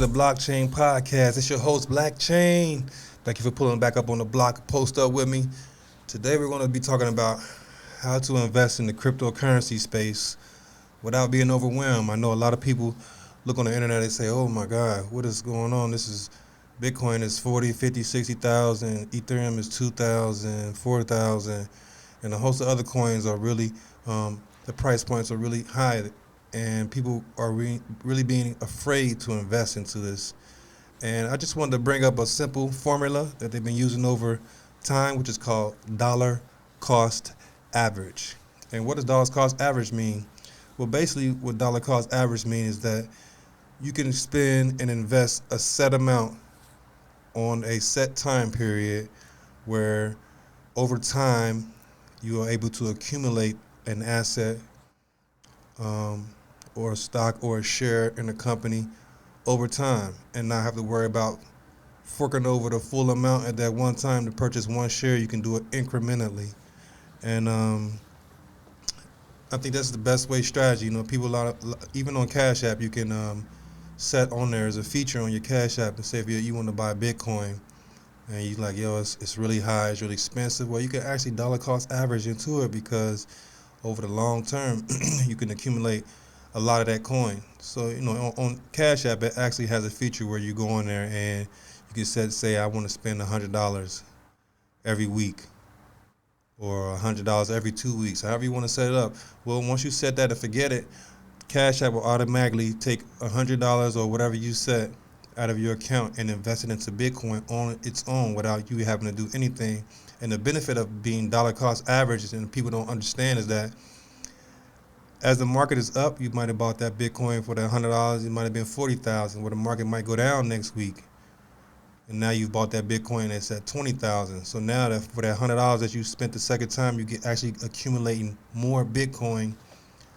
the Blockchain Podcast. It's your host, Blackchain. Thank you for pulling back up on the block, post up with me. Today we're going to be talking about how to invest in the cryptocurrency space without being overwhelmed. I know a lot of people look on the internet and say, oh my God, what is going on? Bitcoin is 40, 50, 60,000, Ethereum is 2,000, 4,000, and a host of other coins are really, the price points are really high, and people are really being afraid to invest into this. And I just wanted to bring up a simple formula that they've been using over time, which is called dollar cost average. And what does dollar cost average mean? Well, basically what dollar cost average means is that you can spend and invest a set amount on a set time period where over time you are able to accumulate an asset or a stock or a share in a company over time and not have to worry about forking over the full amount at that one time to purchase one share. You can do it incrementally. And I think that's the best way strategy. You know, people even on Cash App, you can set on there as a feature on your Cash App and say if you want to buy Bitcoin and you're like, yo, it's really high, it's really expensive. Well, you can actually dollar cost average into it because over the long term, you can accumulate a lot of that coin. So, you know, on Cash App, it actually has a feature where you go in there and you can say I want to spend $100 every week or $100 every 2 weeks, however you want to set it up. Well, once you set that and forget it, Cash App will automatically take $100 or whatever you set out of your account and invest it into Bitcoin on its own without you having to do anything. And the benefit of being dollar cost average, and people don't understand, is that as the market is up, you might have bought that Bitcoin for that $100. It might have been 40,000. Where the market might go down next week, and now you've bought that Bitcoin that's at 20,000. So now that for that $100 that you spent the second time, you get actually accumulating more Bitcoin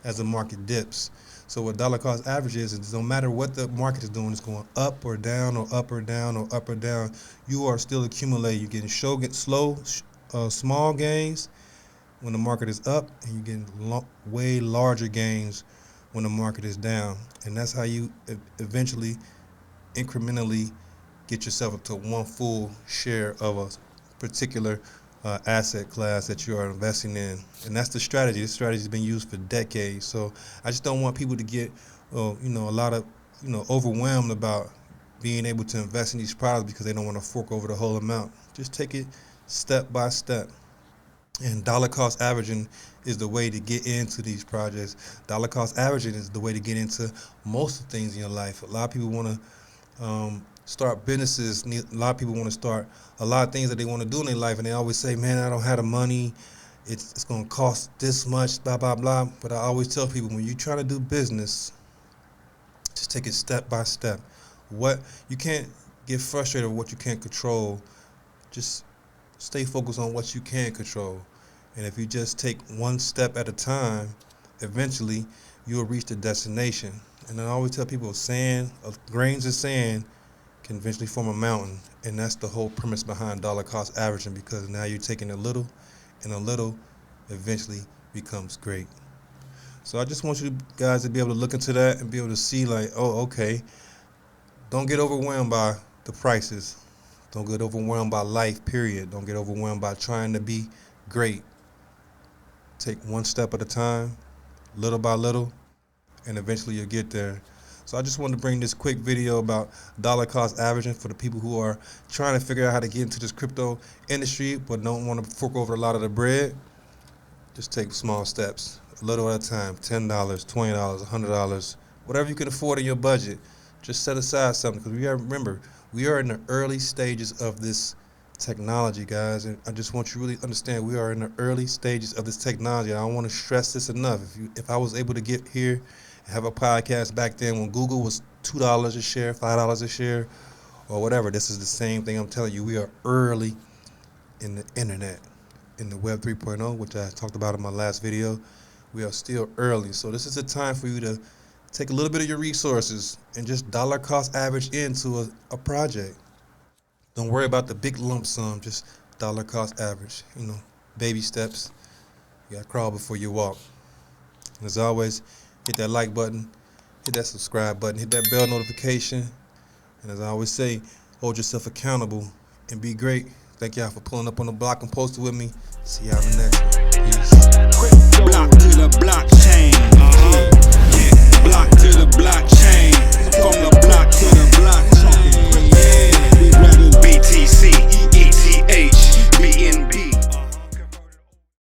as the market dips. So what dollar cost average is no matter what the market is doing, it's going up or down or up or down or up or down, you are still accumulating. You're getting small gains when the market is up, and you're getting way larger gains when the market is down. And that's how you eventually, incrementally, get yourself up to one full share of a particular asset class that you are investing in. And that's the strategy. This strategy has been used for decades. So I just don't want people to get, overwhelmed about being able to invest in these products because they don't want to fork over the whole amount. Just take it step by step. And dollar cost averaging is the way to get into these projects. Dollar cost averaging is the way to get into most of the things in your life. A lot of people want to start businesses. A lot of people want to start a lot of things that they want to do in their life, and they always say, man, I don't have the money. It's going to cost this much, blah, blah, blah. But I always tell people, when you try to do business, just take it step by step. You can't get frustrated with what you can't control. Just stay focused on what you can control. And if you just take one step at a time, eventually you'll reach the destination. And I always tell people, grains of sand can eventually form a mountain. And that's the whole premise behind dollar cost averaging, because now you're taking a little, and a little eventually becomes great. So I just want you guys to be able to look into that and be able to see, like, oh, okay, don't get overwhelmed by the prices. Don't get overwhelmed by life, period. Don't get overwhelmed by trying to be great. Take one step at a time, little by little, and eventually you'll get there. So I just wanted to bring this quick video about dollar cost averaging for the people who are trying to figure out how to get into this crypto industry but don't want to fork over a lot of the bread. Just take small steps, a little at a time, $10, $20, $100, whatever you can afford in your budget. Just set aside something, because we are in the early stages of this technology, guys, and I just want you to really understand we are in the early stages of this technology. I don't want to stress this enough. If I was able to get here and have a podcast back then when Google was $2 a share, $5 a share, or whatever, this is the same thing. I'm telling you, we are early in the internet, in the Web 3.0, which I talked about in my last video. We are still early, so this is a time for you to take a little bit of your resources and just dollar cost average into a project. Don't worry about the big lump sum, just dollar cost average. Baby steps. You gotta crawl before you walk. And as always, hit that like button, hit that subscribe button, hit that bell notification. And as I always say, hold yourself accountable and be great. Thank y'all for pulling up on the block and posting with me. See y'all in the next one. Peace. Block to the blockchain. Block to the blockchain. From the block to the blockchain. BTC.